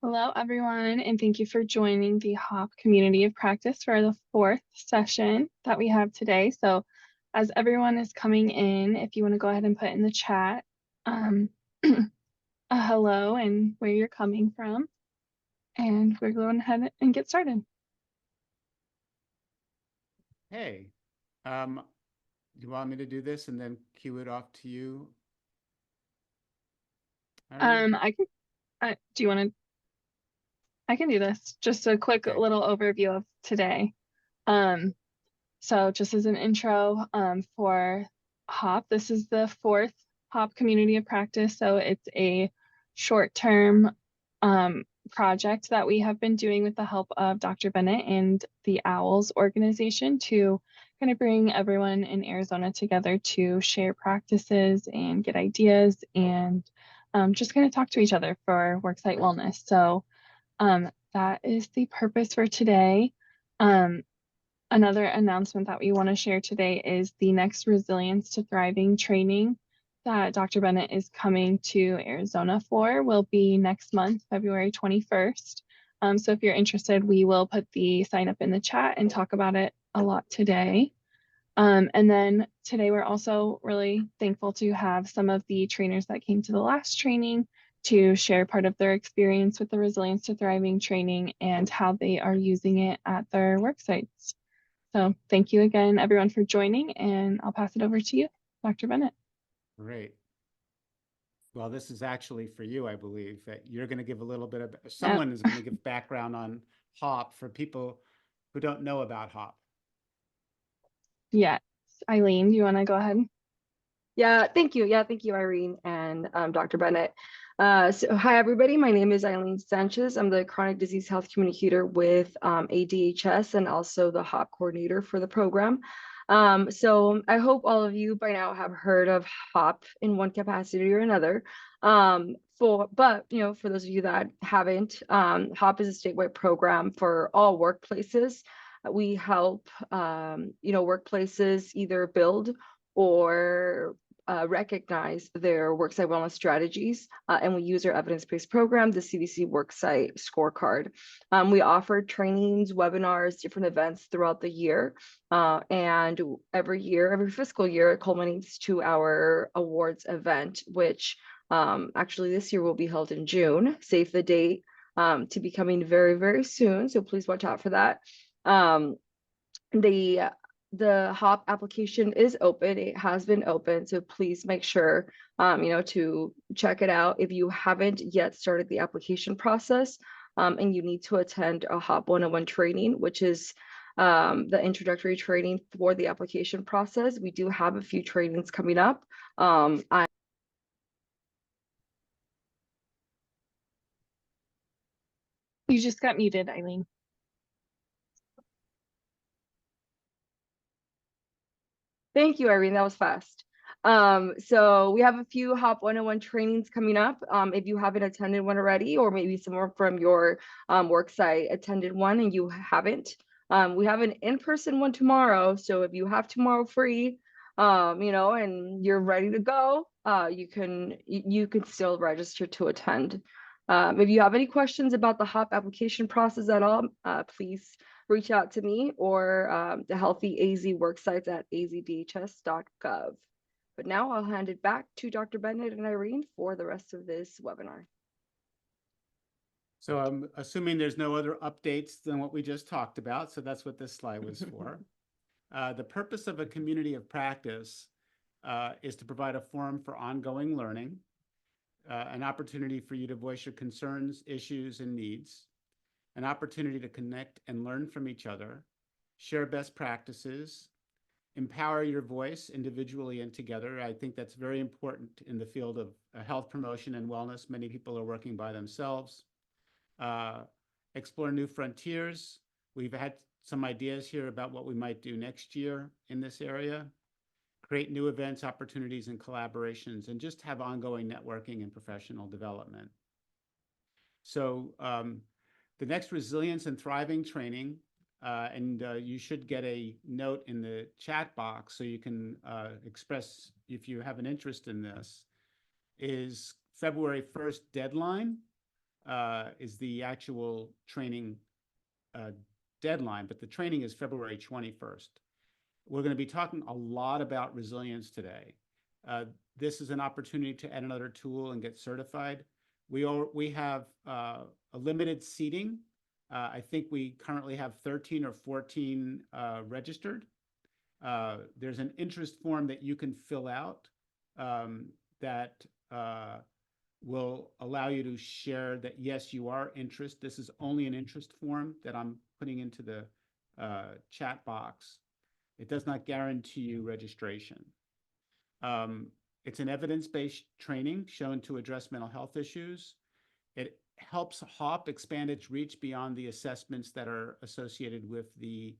Hello, everyone, and thank you for joining the HOP Community of Practice for the fourth session that we have today. So, as everyone is coming in, if you want to go ahead and put in the chat um, a hello and where you're coming from, and we're going ahead and get started. Hey, do you want me to do this and then cue it off to you, Irene? I can, do you want to? I can do this. Just a quick Okay. little overview of today. Um, So just as an intro for HOP, this is the fourth HOP community of practice. So it's a short-term project that we have been doing with the help of Dr. Bennett and the OWLS organization to kind of bring everyone in Arizona together to share practices and get ideas and just kind of talk to each other for worksite wellness. So that is the purpose for today. Um, Another announcement that we want to share today is the next Resilience to Thriving training that Dr. Bennett is coming to Arizona for will be next month, February 21st. So if you're interested, we will put the sign up in the chat and talk about it a lot today. And then today we're also really thankful to have some of the trainers that came to the last training to share part of their experience with the Resilience to Thriving training and how they are using it at their work sites. So thank you again, everyone, for joining, and I'll pass it over to you, Dr. Bennett. Great. Well, this is actually for you, I believe, that you're going to give a little bit of, Uh, someone is going to give background on HOP for people who don't know about HOP. yes, Eileen, you want to go ahead? Yeah, thank you. Yeah, thank you, Irene and Dr. Bennett. Hi, everybody. My name is Eileen Sanchez. I'm the chronic disease health communicator with ADHS and also the HOP coordinator for the program. So I hope all of you by now have heard of HOP in one capacity or another. But for those of you that haven't, HOP is a statewide program for all workplaces. We help workplaces either build or recognize their worksite wellness strategies, and we use our evidence-based program, the CDC Worksite Scorecard. We offer trainings, webinars, different events throughout the year, and every fiscal year, it culminates to our awards event, which actually this year will be held in June. Save the date to be coming very, very soon, so please watch out for that. The HOP application is open. It has been open, so please make sure to check it out. If you haven't yet started the application process, and you need to attend a HOP 101 training, which is the introductory training for the application process. We do have a few trainings coming up. You just got muted, Eileen. Thank you, Irene. That was fast. So we have a few HOP 101 trainings coming up. If you haven't attended one already, or maybe someone from your work site attended one and you haven't, we have an in-person one tomorrow. So if you have tomorrow free, and you're ready to go, you can still register to attend. If you have any questions about the HOP application process at all, please reach out to me or the Healthy AZ worksites at azdhs.gov. But now I'll hand it back to Dr. Bennett and Irene for the rest of this webinar. So I'm assuming there's no other updates than what we just talked about. So that's what this slide was for. The purpose of a community of practice is to provide a forum for ongoing learning, an opportunity for you to voice your concerns, issues, and needs, an opportunity to connect and learn from each other, share best practices, empower your voice individually and together. I think that's very important in the field of health promotion and wellness. Many people are working by themselves. Explore new frontiers. We've had some ideas here about what we might do next year in this area. Create new events, opportunities, and collaborations, and just have ongoing networking and professional development. So the next Resilience and Thriving training, and you should get a note in the chat box so you can express if you have an interest in this, is February 1st deadline. is the actual training deadline, but the training is February 21st. We're going to be talking a lot about resilience today. This is an opportunity to add another tool and get certified. We have a limited seating. I think we currently have 13 or 14 registered. There's an interest form that you can fill out that will allow you to share that, yes, you are interested. This is only an interest form that I'm putting into the chat box. It does not guarantee you registration. It's an evidence-based training shown to address mental health issues. It helps HAWP expand its reach beyond the assessments that are associated with the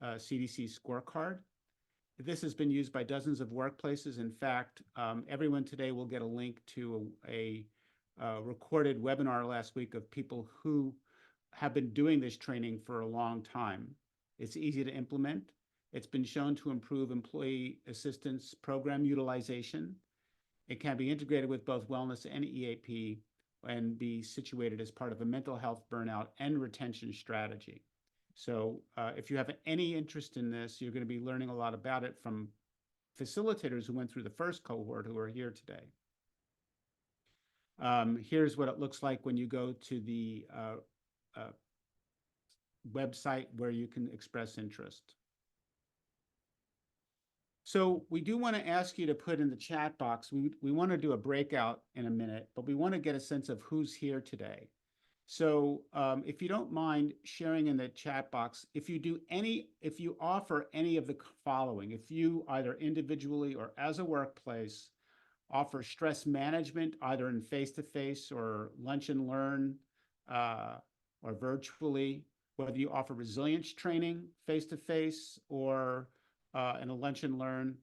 CDC scorecard. This has been used by dozens of workplaces. In fact, everyone today will get a link to a recorded webinar last week of people who have been doing this training for a long time. It's easy to implement. It's been shown to improve employee assistance program utilization. It can be integrated with both wellness and EAP and be situated as part of a mental health burnout and retention strategy. So if you have any interest in this, you're going to be learning a lot about it from facilitators who went through the first cohort who are here today. Here's what it looks like when you go to the website where you can express interest. So we do want to ask you to put in the chat box. We want to do a breakout in a minute, but we want to get a sense of who's here today. So if you don't mind sharing in the chat box, if you offer any of the following, if you either individually or as a workplace offer stress management, either in face-to-face or lunch and learn or virtually, whether you offer resilience training face-to-face or in a lunch and learn,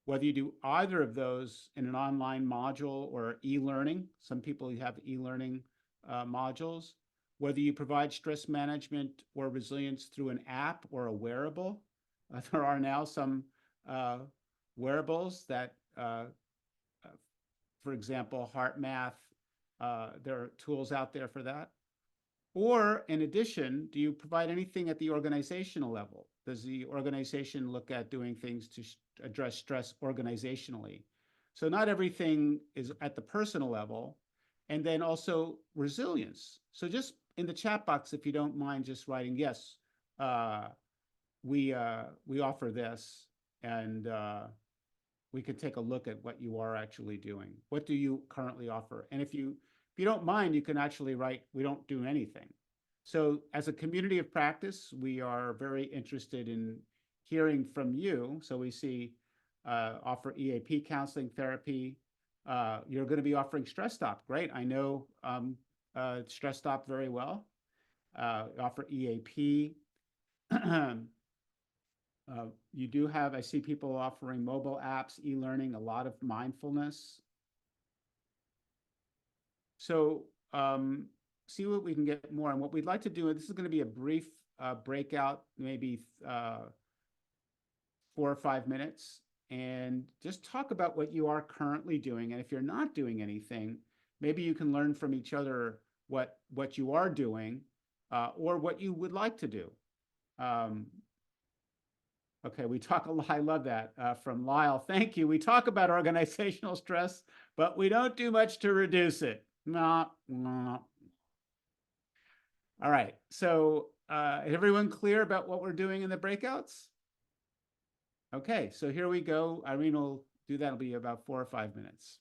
whether you do either of those in an online module or e-learning, some people have e-learning modules, whether you provide stress management or resilience through an app or a wearable. There are now some wearables that, for example, HeartMath, there are tools out there for that. Or in addition, do you provide anything at the organizational level? Does the organization look at doing things to address stress organizationally? So not everything is at the personal level. And then also resilience. So just in the chat box, if you don't mind just writing, yes, we offer this, and we could take a look at what you are actually doing. What do you currently offer? And if you don't mind, you can actually write, we don't do anything. So as a community of practice, we are very interested in hearing from you. So we see offer EAP counseling therapy. You're going to be offering Stress Stop. Great. I know Stress Stop very well. Offer EAP. You do have, I see people offering mobile apps, e-learning, a lot of mindfulness. So see what we can get more. And what we'd like to do, and this is going to be a brief breakout, maybe 4 or 5 minutes, and just talk about what you are currently doing. And if you're not doing anything, maybe you can learn from each other what you are doing or what you would like to do. Okay, we talk a lot. I love that from Lyle. Thank you. We talk about organizational stress, but we don't do much to reduce it. No. All right. So is everyone clear about what we're doing in the breakouts? Okay, so here we go. Irene will do that. It'll be about 4 or 5 minutes.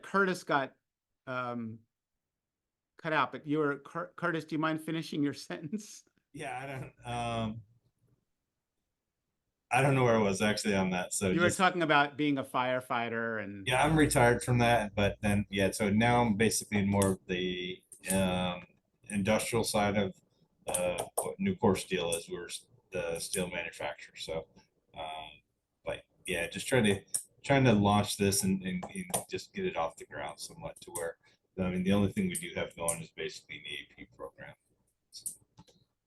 Curtis got cut out, but you were, Curtis, do you mind finishing your sentence? Yeah, I don't know where I was actually on that. So you were talking about being a firefighter and yeah, I'm retired from that, but then yeah, so now I'm basically more of the industrial side of what Nucor Steel is. We're the steel manufacturer. So but yeah, just trying to launch this and just get it off the ground somewhat to where, I mean, the only thing we do have going is basically an EAP program.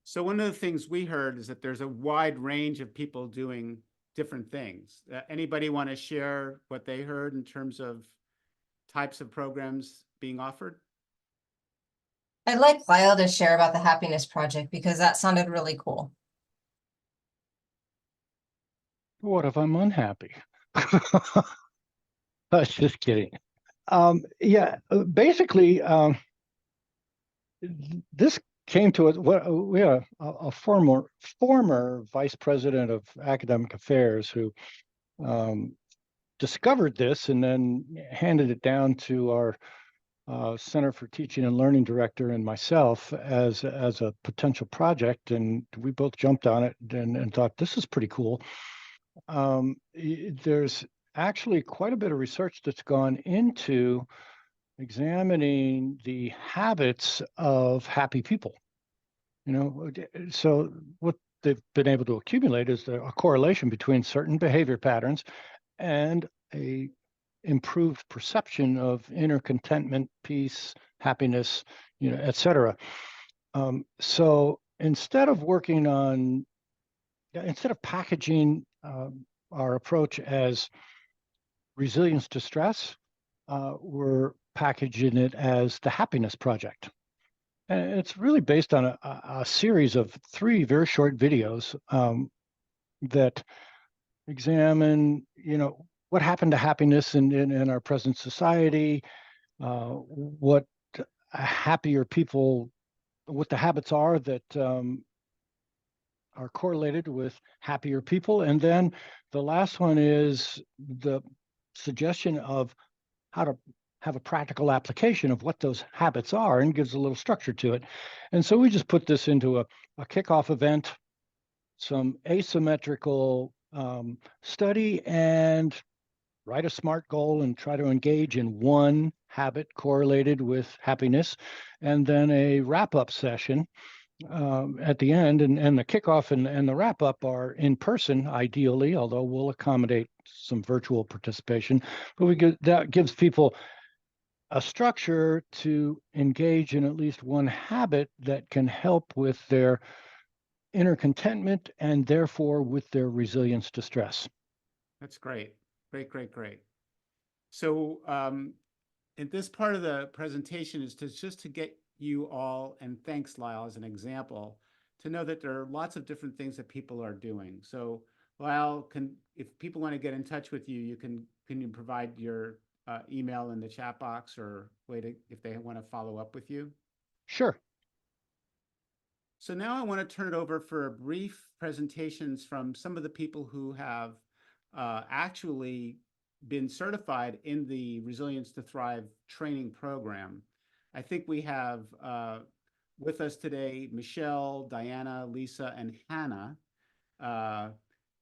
So one of the things we heard is that there's a wide range of people doing different things. Anybody want to share what they heard in terms of types of programs being offered? I'd like Lyle to share about the Happiness Project because that sounded really cool. What if I'm unhappy? I was just kidding. Yeah, basically, this came to us. We had a former vice president of academic affairs who discovered this and then handed it down to our Center for Teaching and Learning director and myself as a potential project, and we both jumped on it and thought this is pretty cool. There's actually quite a bit of research that's gone into examining the habits of happy people. So what they've been able to accumulate is a correlation between certain behavior patterns and a improved perception of inner contentment, peace, happiness, et cetera. So instead of packaging our approach as resilience to stress, we're packaging it as the Happiness Project. And it's really based on a series of 3 very short videos that examine, what happened to happiness in our present society, what happier people, what the habits are that are correlated with happier people. And then the last one is the suggestion of how to have a practical application of what those habits are and gives a little structure to it. And so we just put this into a kickoff event, some asymmetrical study, and write a SMART goal and try to engage in one habit correlated with happiness, and then a wrap-up session at the end. And the kickoff and the wrap-up are in person, ideally, although we'll accommodate some virtual participation. But that gives people a structure to engage in at least one habit that can help with their inner contentment and therefore with their resilience to stress. That's great. Great. So in this part of the presentation is just to get you all, and thanks Lyle as an example, to know that there are lots of different things that people are doing. So Lyle, if people want to get in touch with you, can you provide your email in the chat box or if they want to follow up with you? Sure. So now I want to turn it over for brief presentations from some of the people who have actually been certified in the Resilience to Thrive training program. I think we have with us today Michelle, Diana, Lisa, and Hannah.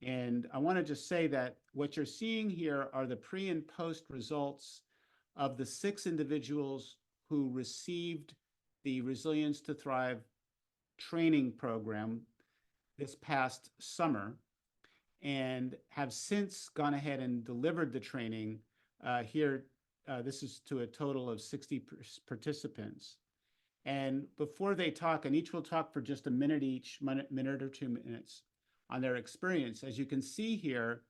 And I want to just say that what you're seeing here are the pre and post results of the 6 individuals who received the Resilience to Thrive training program this past summer and have since gone ahead and delivered the training here. This is to a total of 60 participants. And before they talk, and each will talk for just a minute each, minute or 2 minutes on their experience. As you can see here,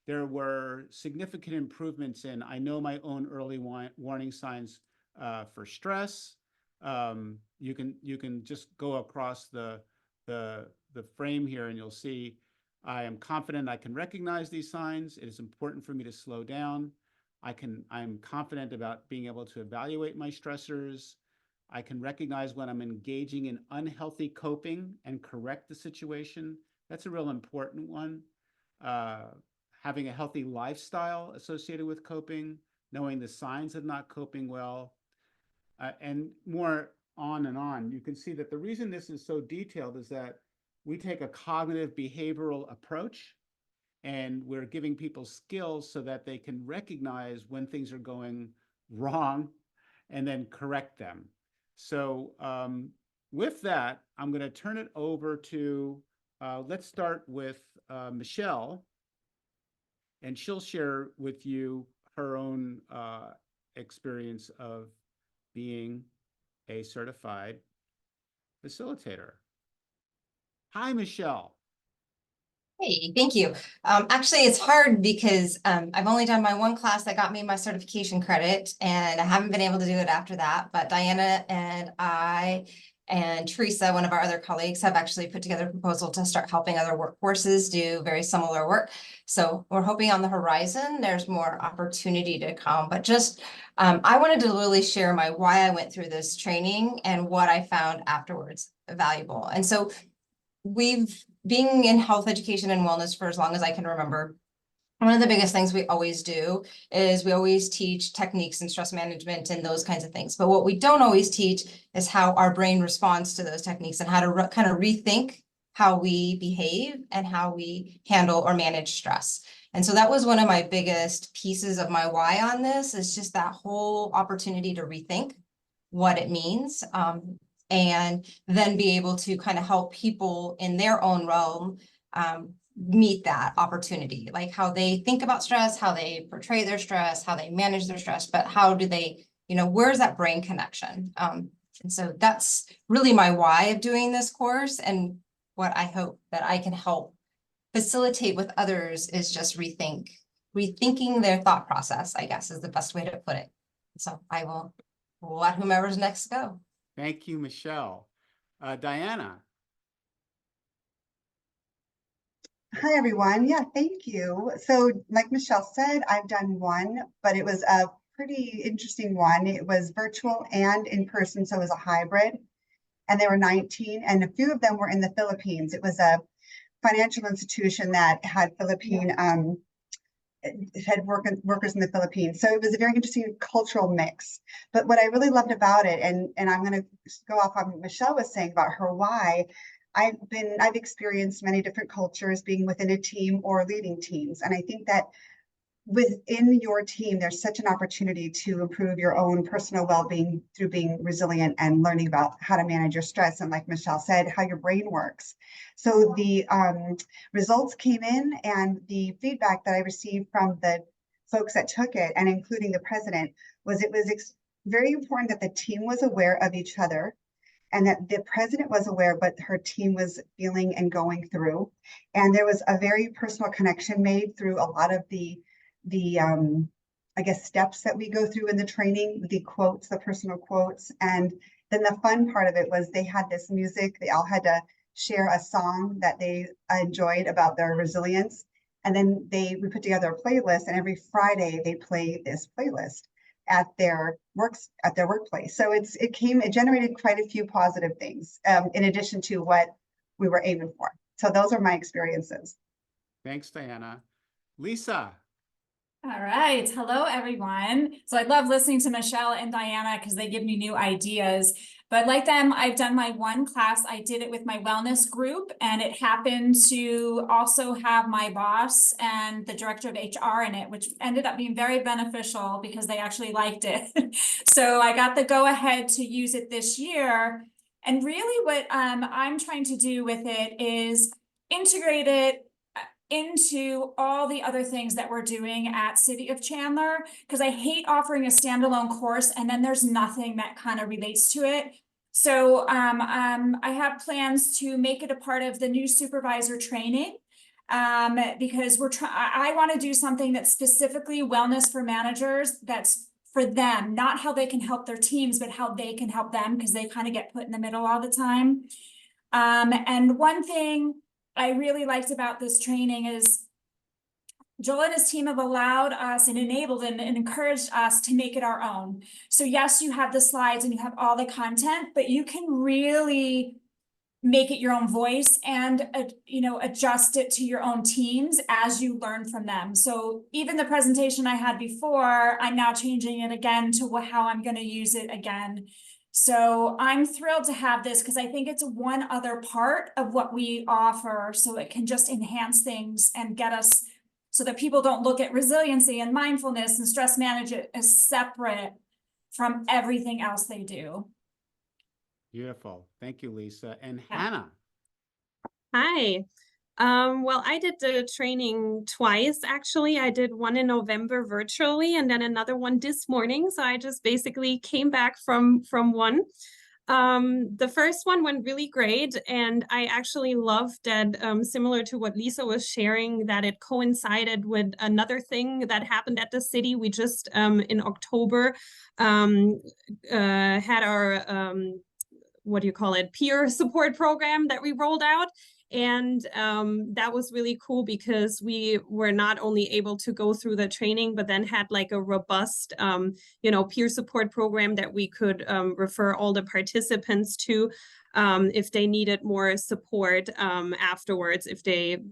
there were significant improvements in, I know my own early warning signs for stress. You can just go across the frame here and you'll see I am confident I can recognize these signs. It is important for me to slow down. I'm confident about being able to evaluate my stressors. I can recognize when I'm engaging in unhealthy coping and correct the situation. That's a real important one. Having a healthy lifestyle associated with coping, knowing the signs of not coping well, and more on and on. You can see that the reason this is so detailed is that we take a cognitive behavioral approach and we're giving people skills so that they can recognize when things are going wrong and then correct them. So with that, I'm going to turn it over to, let's start with Michelle, and she'll share with you her own experience of being a certified facilitator. Hi, Michelle. Hey, thank you. Actually, it's hard because I've only done my one class that got me my certification credit, and I haven't been able to do it after that. But Diana and I and Teresa, one of our other colleagues, have actually put together a proposal to start helping other workforces do very similar work. So we're hoping on the horizon there's more opportunity to come. But just I wanted to really share why I went through this training and what I found afterwards valuable. And so being in health education and wellness for as long as I can remember, one of the biggest things we always do is we always teach techniques and stress management and those kinds of things. But what we don't always teach is how our brain responds to those techniques and how to kind of rethink how we behave and how we handle or manage stress. And so that was one of my biggest pieces of my why on this, is just that whole opportunity to rethink what it means. And then be able to kind of help people in their own realm meet that opportunity, like how they think about stress, how they portray their stress, how they manage their stress, but how do they, where's that brain connection? And so that's really my why of doing this course, and what I hope that I can help facilitate with others is just rethinking their thought process, I guess is the best way to put it. So I will let whomever's next go. Thank you, Michelle. Diana. Hi, everyone. Yeah, thank you. So like Michelle said, I've done one, but it was a pretty interesting one. It was virtual and in person, so it was a hybrid. And there were 19, and a few of them were in the Philippines. It was a financial institution that had Philippine had workers in the Philippines. So it was a very interesting cultural mix. But what I really loved about it, and I'm going to go off on what Michelle was saying about her why, I've experienced many different cultures being within a team or leading teams. And I think that within your team, there's such an opportunity to improve your own personal well-being through being resilient and learning about how to manage your stress. And like Michelle said, how your brain works. So the results came in, and the feedback that I received from the folks that took it, and including the president, was it was very important that the team was aware of each other, and that the president was aware what her team was feeling and going through. And there was a very personal connection made through a lot of the I guess steps that we go through in the training, the quotes, the personal quotes. And then the fun part of it was they had this music. They all had to share a song that they enjoyed about their resilience. And then we put together a playlist, and every Friday they play this playlist at their workplace. So it generated quite a few positive things in addition to what we were aiming for. So those are my experiences. Thanks, Diana. Lisa. All right. Hello, everyone. So I love listening to Michelle and Diana because they give me new ideas. But like them, I've done my one class. I did it with my wellness group, and it happened to also have my boss and the director of HR in it, which ended up being very beneficial because they actually liked it. So I got the go ahead to use it this year. And really what I'm trying to do with it is integrate it into all the other things that we're doing at City of Chandler, because I hate offering a standalone course and then there's nothing that kind of relates to it. So I have plans to make it a part of the new supervisor training, because I want to do something that's specifically wellness for managers, that's for them, not how they can help their teams, but how they can help them, because they kind of get put in the middle all the time. And one thing I really liked about this training is Joel and his team have allowed us and enabled and encouraged us to make it our own. So yes, you have the slides and you have all the content, but you can really make it your own voice and adjust it to your own teams as you learn from them. So even the presentation I had before, I'm now changing it again to how I'm going to use it again. So I'm thrilled to have this because I think it's one other part of what we offer, so it can just enhance things and get us so that people don't look at resiliency and mindfulness and stress management as separate from everything else they do. Beautiful. Thank you, Lisa. And Yeah. Hannah. Hi. Well, I did the training twice, actually. I did one in November virtually and then another one this morning. So I just basically came back from one. The first one went really great, and I actually loved that, similar to what Lisa was sharing, that it coincided with another thing that happened at the city. We just in October had our what do you call it, peer support program that we rolled out. And that was really cool because we were not only able to go through the training, but then had like a robust, peer support program that we could refer all the participants to if they needed more support afterwards, if they,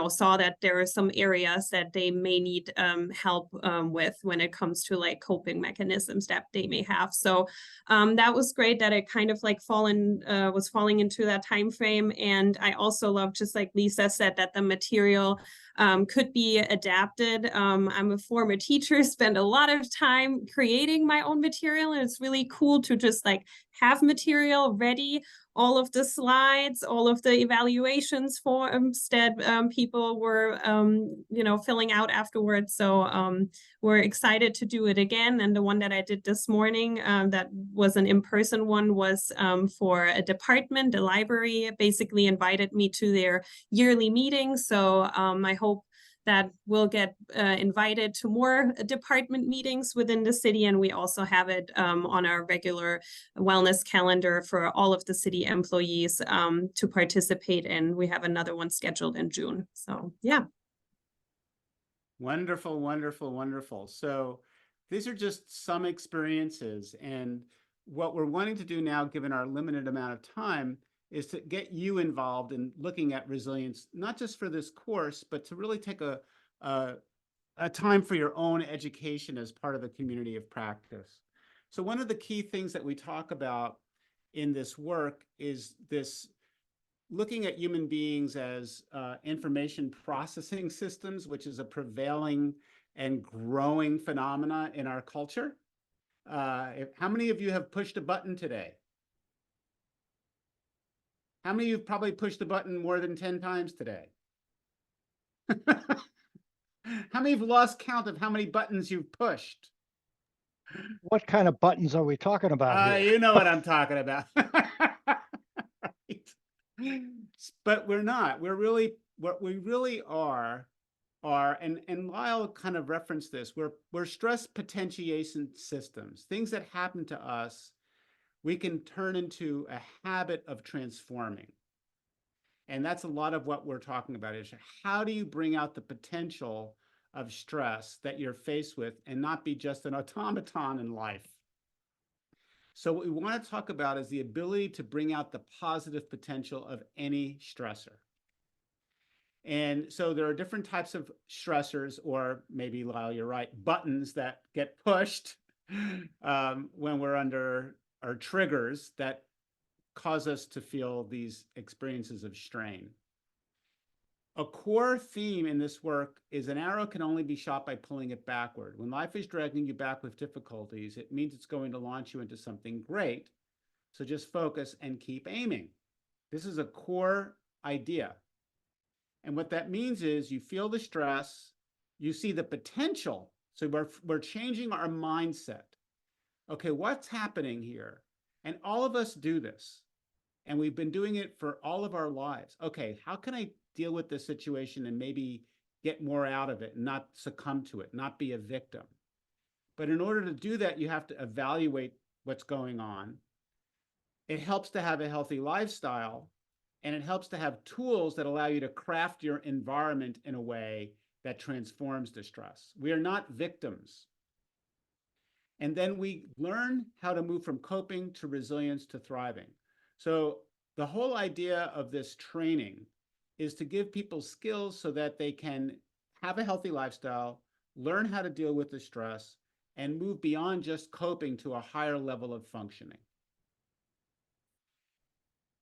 saw that there are some areas that they may need help with when it comes to like coping mechanisms that they may have. So that was great that it kind of like was falling into that time frame. And I also love, just like Lisa said, that the material could be adapted. I'm a former teacher, spent a lot of time creating my own material, and it's really cool to just like have material ready, all of the slides, all of the evaluations forms that people were, filling out afterwards. So we're excited to do it again. And the one that I did this morning, that was an in-person one, was for a department, a library, basically invited me to their yearly meeting. So I hope that we'll get invited to more department meetings within the city. And we also have it on our regular wellness calendar for all of the city employees to participate in. We have another one scheduled in June. So yeah. Wonderful, wonderful, wonderful. So these are just some experiences. And what we're wanting to do now, given our limited amount of time, is to get you involved in looking at resilience, not just for this course, but to really take a time for your own education as part of a community of practice. So one of the key things that we talk about in this work is this looking at human beings as information processing systems, which is a prevailing and growing phenomena in our culture. How many of you have pushed a button today? How many of you have probably pushed the button more than 10 times today? How many have lost count of how many buttons you've pushed? What kind of buttons are we talking about here? You know what I'm talking about. Right. But we're not. What we really are, and Lyle kind of referenced this, we're stress potentiation systems, things that happen to us we can turn into a habit of transforming. And that's a lot of what we're talking about, is how do you bring out the potential of stress that you're faced with and not be just an automaton in life. So what we want to talk about is the ability to bring out the positive potential of any stressor. And so there are different types of stressors, or maybe, Lyle, you're right, buttons that get pushed when we're under our triggers that cause us to feel these experiences of strain. A core theme in this work is an arrow can only be shot by pulling it backward. When life is dragging you back with difficulties, it means it's going to launch you into something great. So just focus and keep aiming. This is a core idea. And what that means is you feel the stress, you see the potential. So we're changing our mindset. Okay, what's happening here? And all of us do this. And we've been doing it for all of our lives. Okay, how can I deal with this situation and maybe get more out of it and not succumb to it, not be a victim? But in order to do that, you have to evaluate what's going on. It helps to have a healthy lifestyle, and it helps to have tools that allow you to craft your environment in a way that transforms the stress. We are not victims. And then we learn how to move from coping to resilience to thriving. So the whole idea of this training is to give people skills so that they can have a healthy lifestyle, learn how to deal with the stress, and move beyond just coping to a higher level of functioning.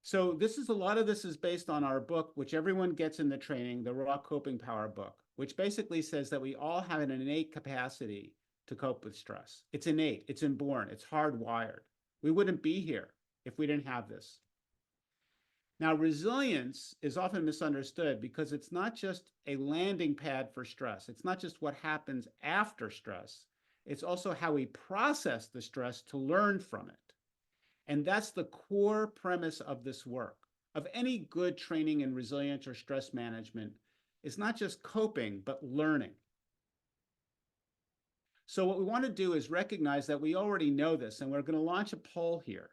So a lot of this is based on our book, which everyone gets in the training, the Raw Coping Power book, which basically says that we all have an innate capacity to cope with stress. It's innate, it's inborn, it's hardwired. We wouldn't be here if we didn't have this. Now, resilience is often misunderstood because it's not just a landing pad for stress. It's not just what happens after stress. It's also how we process the stress to learn from it. And that's the core premise of this work, of any good training in resilience or stress management. It's not just coping, but learning. So what we want to do is recognize that we already know this, and we're going to launch a poll here.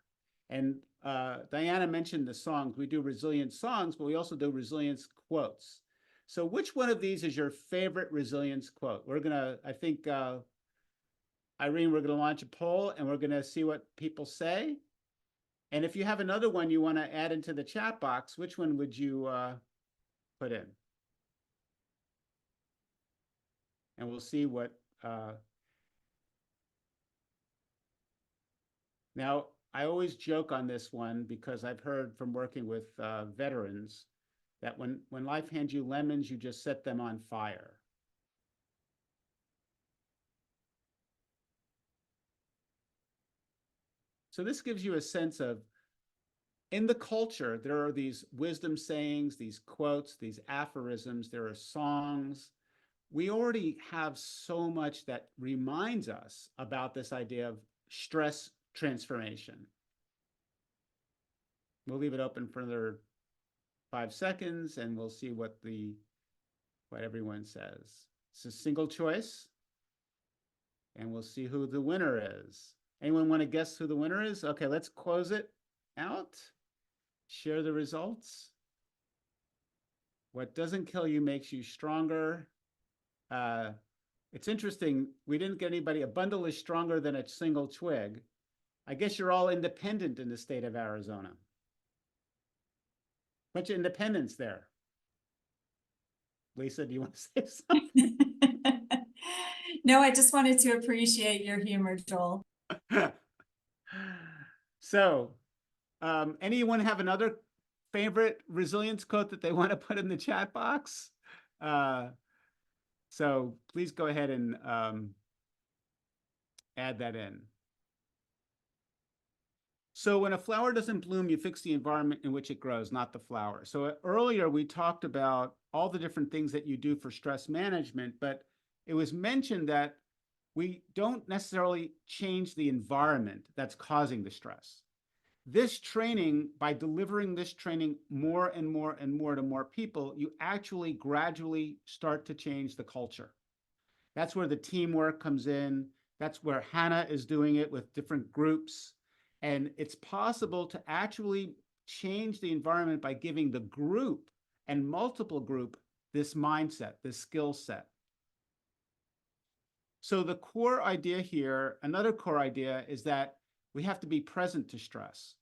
And Diana mentioned the songs. We do resilience songs, but we also do resilience quotes. So which one of these is your favorite resilience quote? We're going to, I think, Irene, we're going to launch a poll, and we're going to see what people say. And if you have another one you want to add into the chat box, which one would you put in? And we'll see what. Now, I always joke on this one because I've heard from working with veterans that when life hands you lemons, you just set them on fire. So this gives you a sense of, in the culture, there are these wisdom sayings, these quotes, these aphorisms, there are songs. We already have so much that reminds us about this idea of stress transformation. We'll leave it open for another 5 seconds, and we'll see what everyone says. It's a single choice, and we'll see who the winner is. Anyone want to guess who the winner is? Okay, let's close it out. Share the results. What doesn't kill you makes you stronger. It's interesting. We didn't get anybody. A bundle is stronger than a single twig. I guess you're all independent in the state of Arizona. Bunch of independence there. Lisa, do you want to say something? No, I just wanted to appreciate your humor, Joel. So, anyone have another favorite resilience quote that they want to put in the chat box? So please go ahead and add that in. So when a flower doesn't bloom, you fix the environment in which it grows, not the flower. So earlier we talked about all the different things that you do for stress management, but it was mentioned that we don't necessarily change the environment that's causing the stress. This training, by delivering this training more and more and more to more people, you actually gradually start to change the culture. That's where the teamwork comes in. That's where Hannah is doing it with different groups. And it's possible to actually change the environment by giving the group and multiple group this mindset, this skill set. So the core idea here, another core idea, is that we have to be present to stress.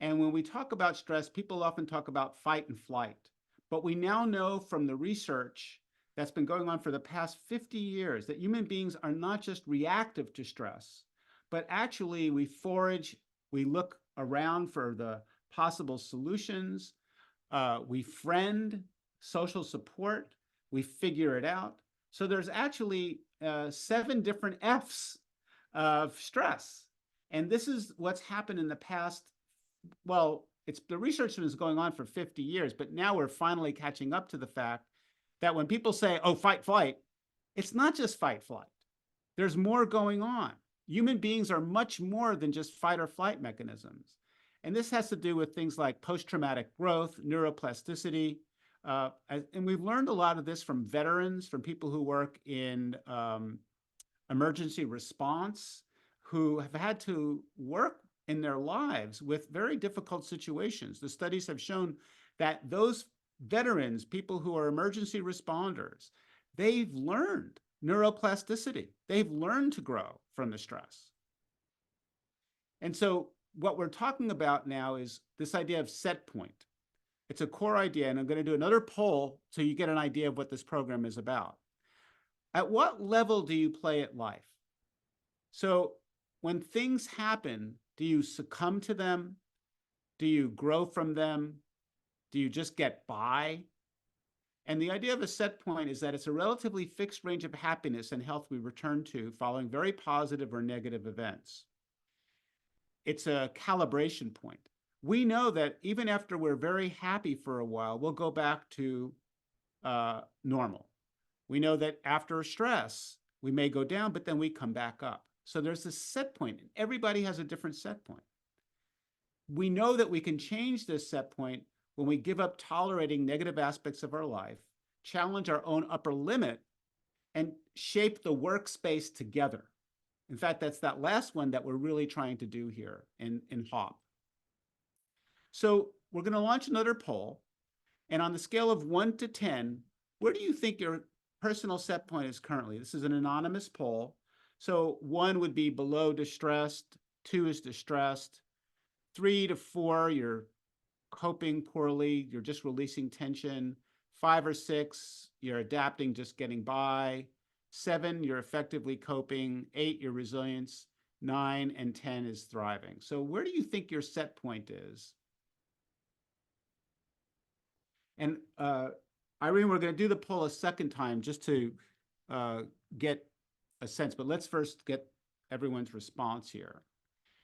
And when we talk about stress, people often talk about fight and flight. But we now know from the research that's been going on for the past 50 years that human beings are not just reactive to stress, but actually we forage, we look around for the possible solutions, we friend, social support, we figure it out. So there's actually 7 different F's of stress. And this is what's happened in the past. Well, the research is going on for 50 years, but now we're finally catching up to the fact that when people say, oh, fight, flight, it's not just fight, flight. There's more going on. Human beings are much more than just fight or flight mechanisms. And this has to do with things like post-traumatic growth, neuroplasticity. And we've learned a lot of this from veterans, from people who work in emergency response, who have had to work in their lives with very difficult situations. The studies have shown that those veterans, people who are emergency responders, they've learned neuroplasticity. They've learned to grow from the stress. And so what we're talking about now is this idea of set point. It's a core idea, and I'm going to do another poll so you get an idea of what this program is about. At what level do you play at life? So when things happen, do you succumb to them? Do you grow from them? Do you just get by? And the idea of a set point is that it's a relatively fixed range of happiness and health we return to following very positive or negative events. It's a calibration point. We know that even after we're very happy for a while, we'll go back to normal. We know that after stress, we may go down, but then we come back up. So there's this set point, and everybody has a different set point. we know that we can change this set point when we give up tolerating negative aspects of our life, challenge our own upper limit, and shape the workspace together. In fact, that's that last one that we're really trying to do here in HAWP. So we're going to launch another poll. And on the scale of 1 to 10, where do you think your personal set point is currently? This is an anonymous poll. So 1 would be below distressed, 2 is distressed, 3 to 4, you're coping poorly, you're just releasing tension. 5 or 6, you're adapting, just getting by. 7, you're effectively coping. 8, your resilience. 9 and 10 is thriving. So where do you think your set point is? And Irene, we're going to do the poll a second time just to get a sense, but let's first get everyone's response here.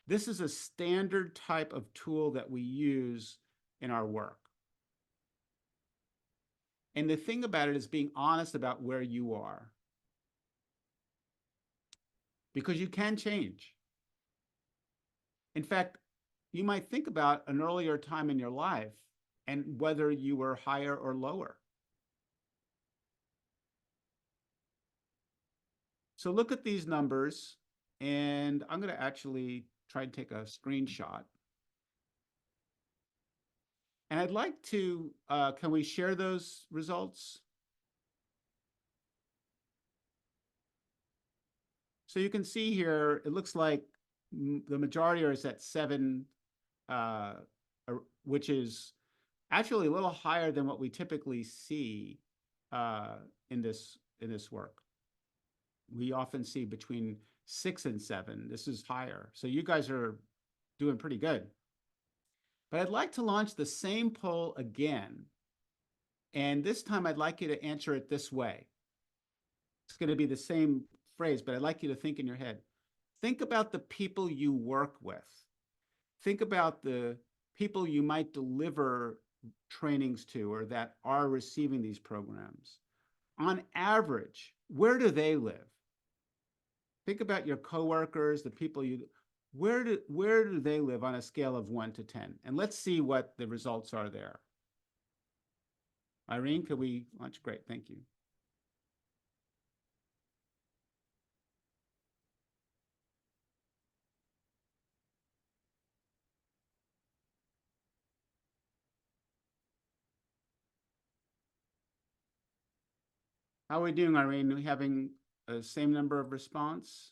This is a standard type of tool that we use in our work. And the thing about it is being honest about where you are. Because you can change. In fact, you might think about an earlier time in your life and whether you were higher or lower. So look at these numbers, and I'm going to actually try and take a screenshot. And I'd like to, can we share those results? So you can see here, it looks like the majority is at 7, which is actually a little higher than what we typically see in this work. We often see between 6 and 7. This is higher. So you guys are doing pretty good. But I'd like to launch the same poll again. And this time I'd like you to answer it this way. It's going to be the same phrase, but I'd like you to think in your head. Think about the people you work with. Think about the people you might deliver trainings to or that are receiving these programs. On average, where do they live? Think about your coworkers, the people where do they live on a scale of 1 to 10? And let's see what the results are there. Irene, could we launch? Great, thank you. How are we doing, Irene? Are we having the same number of response?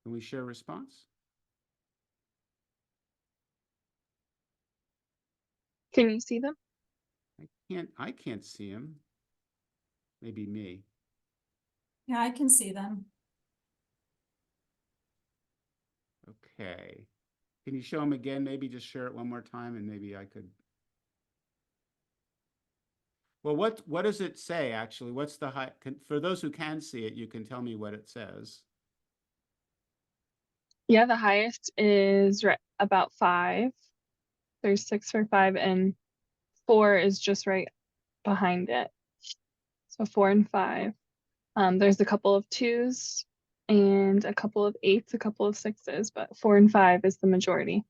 Can we share response? Can you see them? I can't see him. Maybe me. Yeah, I can see them. Okay. Can you show them again? Maybe just share it one more time and maybe I could. Well, what does it say actually? What's the high? For those who can see it, you can tell me what it says. Yeah, the highest is about 5. There's 6 for 5, and 4 is just right behind it. So 4 and 5. There's a couple of 2s and a couple of 8s, a couple of 6s, but 4 and 5 is the majority.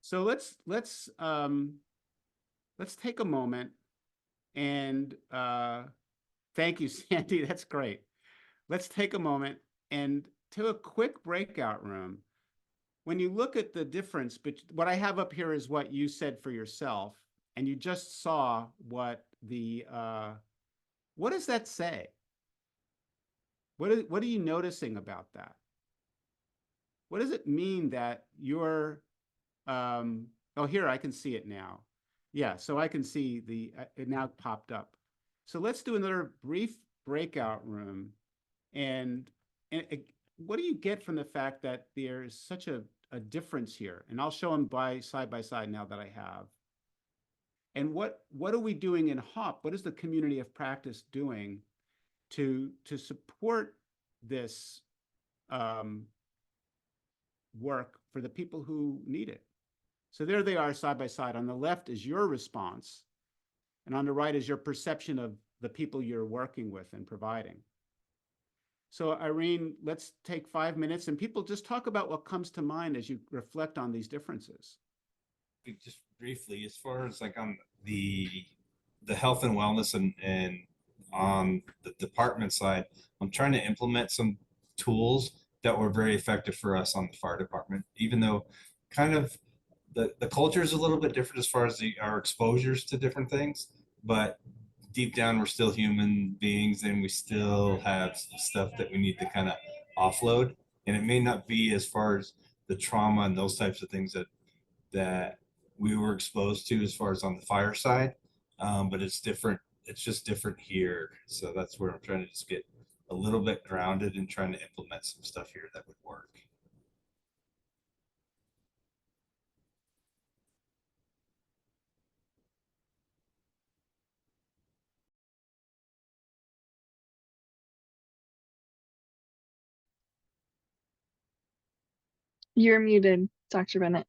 So let's take a moment and thank you, Sandy. That's great. Let's take a moment and to a quick breakout room. When you look at the difference, but what I have up here is what you said for yourself, and you just saw what the what does that say? What are you noticing about that? What does it mean that you're oh, here I can see it now. Yeah, so I can see it now popped up. So let's do another brief breakout room, and what do you get from the fact that there's such a difference here? And I'll show them side by side now that I have. And what are we doing in HAWP? What is the community of practice doing to support this work for the people who need it? So there they are side by side. On the left is your response, and on the right is your perception of the people you're working with and providing. So Irene, let's take 5 minutes and people just talk about what comes to mind as you reflect on these differences. Just briefly, as far as like on the health and wellness and on the department side, I'm trying to implement some tools that were very effective for us on the fire department, even though kind of the culture is a little bit different as far as our exposures to different things, but deep down we're still human beings and we still have stuff that we need to kind of offload. And it may not be as far as the trauma and those types of things that we were exposed to as far as on the fire side, but it's different. It's just different here. So that's where I'm trying to just get a little bit grounded and trying to implement some stuff here that would work. You're muted, Dr. Bennett.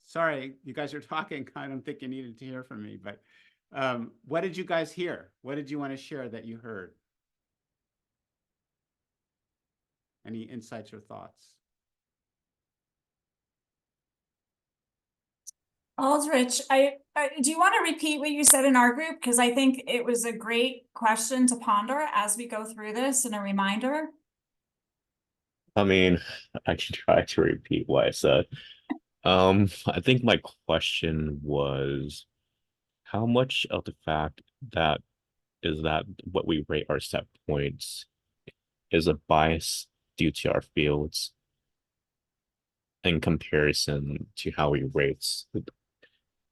Sorry, you guys are talking. I don't think you needed to hear from me, but what did you guys hear? What did you want to share that you heard? Any insights or thoughts? Aldrich, do you want to repeat what you said in our group? Because I think it was a great question to ponder as we go through this and a reminder. I mean, I can try to repeat what I said. I think my question was how much of the fact that what we rate our set points is a bias due to our fields in comparison to how we rate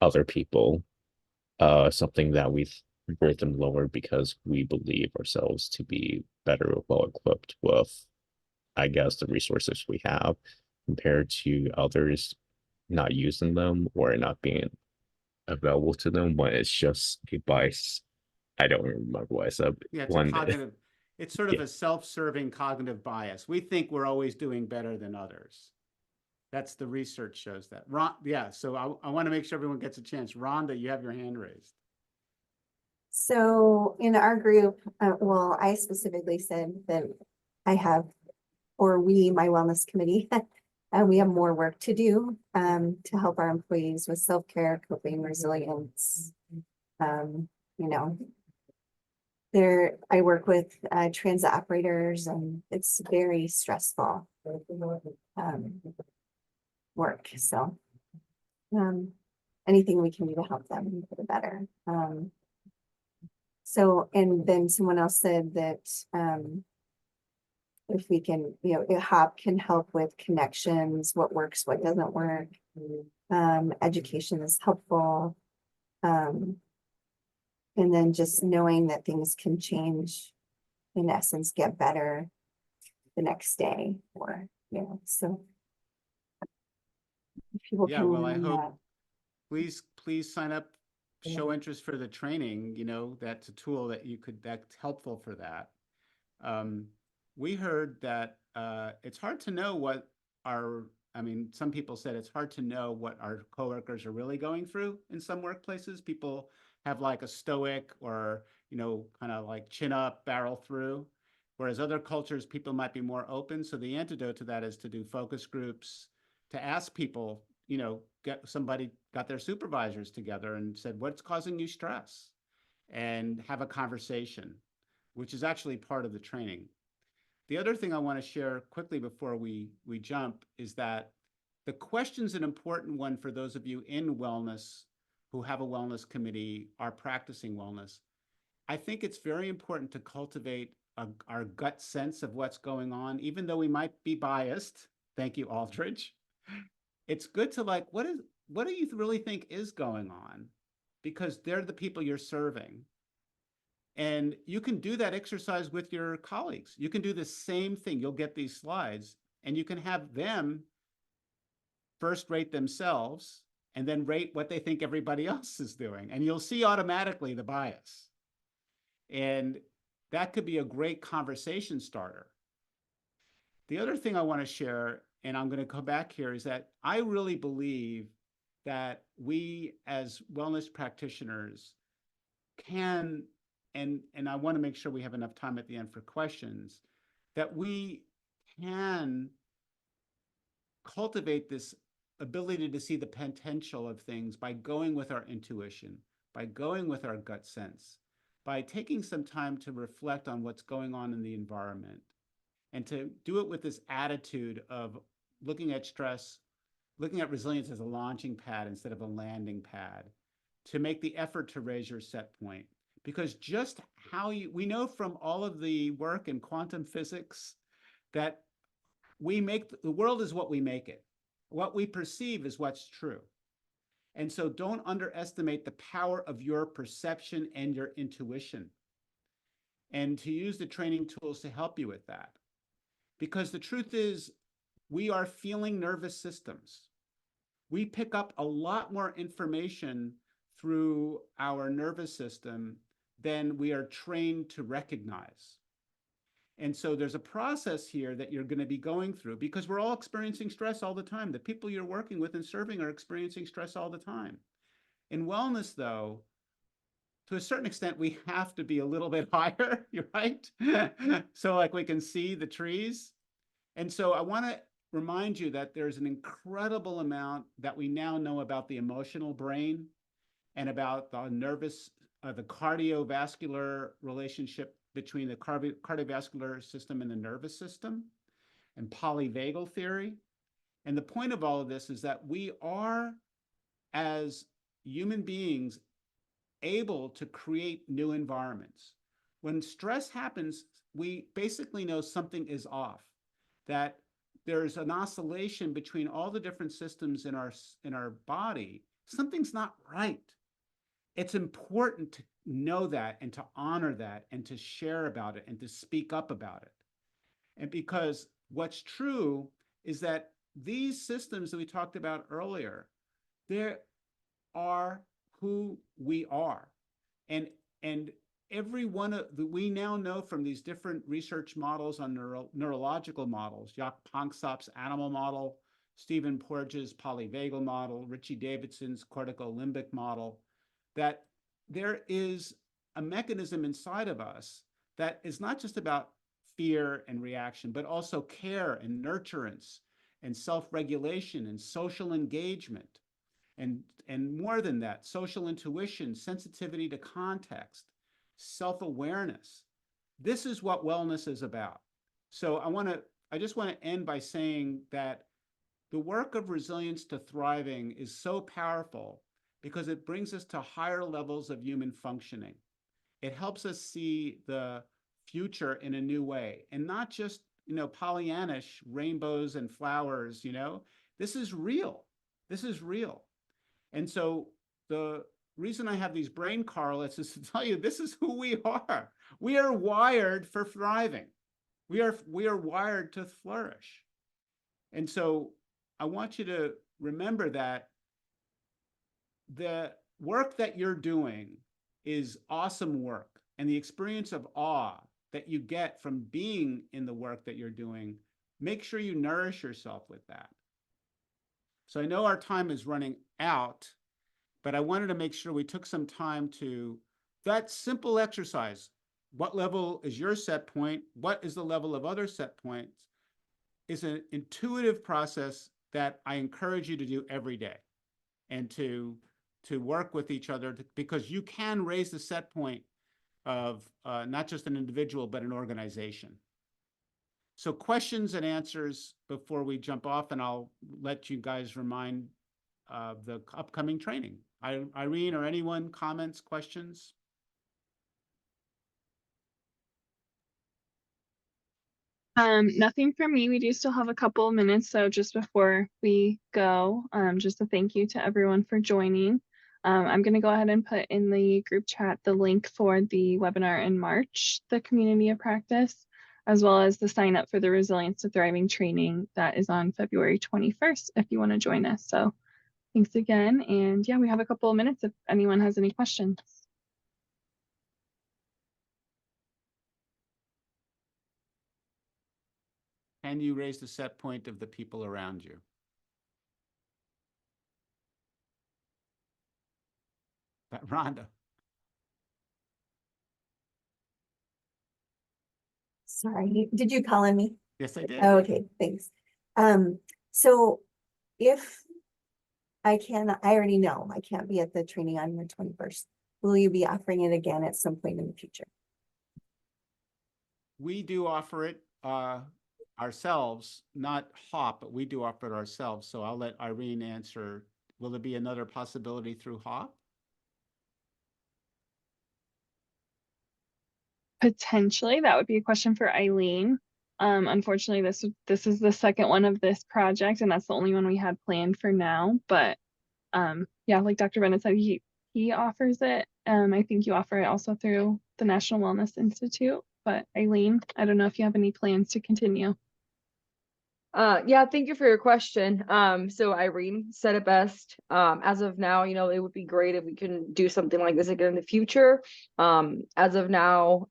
other people, something that we rate them lower because we believe ourselves to be better, well equipped with, I guess, the resources we have compared to others not using them or not being available to them when it's just a bias. I don't remember what I said. Yeah, it's a cognitive, it's sort of Yeah. a self-serving cognitive bias. We think we're always doing better than others. That's the research shows that. Ron, yeah, so I want to make sure everyone gets a chance. Rhonda, you have your hand raised. So in our group, well, I specifically said that I have, or we, my wellness committee, we have more work to do to help our employees with self-care, coping, resilience. You know, I work with transit operators and it's very stressful work. So anything we can do to help them, for the better. So, and then someone else said that if we can, you know, HAWP can help with connections, what works, what doesn't work. Education is helpful. And then just knowing that things can change, in essence, get better the next day, or, you know, so. People Yeah, can well, I learn hope, that. please sign up, show interest for the training, you know, that's a tool that that's helpful for that. We heard that it's hard to know what some people said it's hard to know what our coworkers are really going through in some workplaces. People have like a stoic or, you know, kind of like chin up, barrel through, whereas other cultures, people might be more open. So the antidote to that is to do focus groups, to ask people, you know, got their supervisors together and said, what's causing you stress? And have a conversation, which is actually part of the training. The other thing I want to share quickly before we jump is that the question's an important one for those of you in wellness who have a wellness committee, are practicing wellness. I think it's very important to cultivate our gut sense of what's going on, even though we might be biased. Thank you, Aldridge. It's good to like, what do you really think is going on? Because they're the people you're serving. And you can do that exercise with your colleagues. You can do the same thing. You'll get these slides and you can have them first rate themselves and then rate what they think everybody else is doing. And you'll see automatically the bias. And that could be a great conversation starter. The other thing I want to share and I'm going to go back here, is that I really believe that we as wellness practitioners can, and I want to make sure we have enough time at the end for questions, that we can cultivate this ability to see the potential of things by going with our intuition, by going with our gut sense, by taking some time to reflect on what's going on in the environment, and to do it with this attitude of looking at stress, looking at resilience as a launching pad instead of a landing pad, to make the effort to raise your set point. Because just how we know from all of the work in quantum physics that the world is what we make it. What we perceive is what's true. And so don't underestimate the power of your perception and your intuition, and to use the training tools to help you with that. Because the truth is, we are feeling nervous systems. We pick up a lot more information through our nervous system than we are trained to recognize. And so there's a process here that you're going to be going through, because we're all experiencing stress all the time. The people you're working with and serving are experiencing stress all the time. In wellness, though, to a certain extent, we have to be a little bit higher, you're right? So like we can see the trees. And so I want to remind you that there's an incredible amount that we now know about the emotional brain and about the the cardiovascular relationship between the cardiovascular system and the nervous system, and polyvagal theory. And the point of all of this is that we are, as human beings, able to create new environments. When stress happens, we basically know something is off, that there's an oscillation between all the different systems in our body. Something's not right. It's important to know that and to honor that and to share about it and to speak up about it. And because what's true is that these systems that we talked about earlier, they are who we are. And every one of we now know from these different research models on neurological models, Jaak Panksepp's animal model, Stephen Porges' polyvagal model, Richie Davidson's corticolimbic model, that there is a mechanism inside of us that is not just about fear and reaction, but also care and nurturance and self-regulation and social engagement. And more than that, social intuition, sensitivity to context, self-awareness. This is what wellness is about. So I just want to end by saying that the work of resilience to thriving is so powerful because it brings us to higher levels of human functioning. It helps us see the future in a new way, and not just, Pollyannish rainbows and flowers, This is real. This is real. And so the reason I have these brain correlates is to tell you this is who we are. We are wired for thriving. We are wired to flourish. And so I want you to remember that the work that you're doing is awesome work, and the experience of awe that you get from being in the work that you're doing, make sure you nourish yourself with that. So I know our time is running out, but I wanted to make sure we took some time to that simple exercise. What level is your set point? What is the level of other set points? Is an intuitive process that I encourage you to do every day, and to work with each other, because you can raise the set point of not just an individual, but an organization. So questions and answers before we jump off, and I'll let you guys remind of the upcoming training. Irene or anyone, comments, questions? Nothing from me. We do still have a couple of minutes, so just before we go, just a thank you to everyone for joining. I'm going to go ahead and put in the group chat the link for the webinar in March, the Community of Practice, as well as the sign up for the Resilience to Thriving training that is on February 21st if you want to join us. So thanks again. And yeah, we have a couple of minutes if anyone has any questions. Can you raise the set point of the people around you? Rhonda. Sorry, did you call on me? Yes, I did. Oh, okay, thanks. So if I already know I can't be at the training on the 21st. Will you be offering it again at some point in the future? We do offer it ourselves, not HAWP, but we do offer it ourselves. So I'll let Irene answer. Will there be another possibility through HAWP? Potentially, that would be a question for Eileen. Unfortunately, this is the second one of this project, and that's the only one we had planned for now. But yeah, like Dr. Bennett said, he offers it. I think you offer it also through the National Wellness Institute. But Eileen, I don't know if you have any plans to continue. Yeah, thank you for your question. So Irene said it best. As of now, you know, it would be great if we can do something like this again in the future. As of now,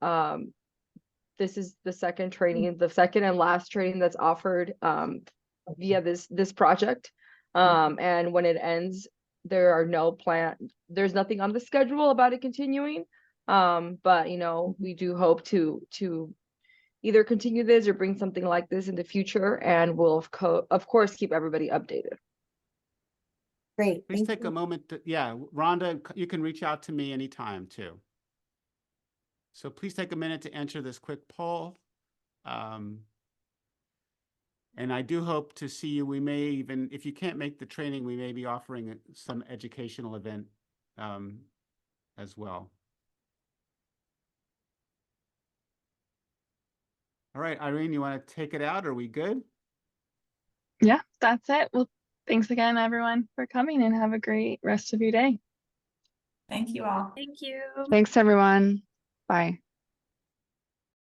this is the second training, the second and last training that's offered via this project. And when it ends, there's nothing on the schedule about it continuing. But you know, we do hope to either continue this or bring something like this in the future, and we'll of course keep everybody updated. Great. Please take a moment to, yeah, Rhonda, you can reach out to me anytime too. So please take a minute to answer this quick poll. And I do hope to see you. We may even, if you can't make the training, we may be offering some educational event as well. All right, Irene, you want to take it out? Are we good? Yeah, that's it. Well, thanks again, everyone, for coming, and have a great rest of your day. Thank you all. Thank you. Thanks, everyone. Bye.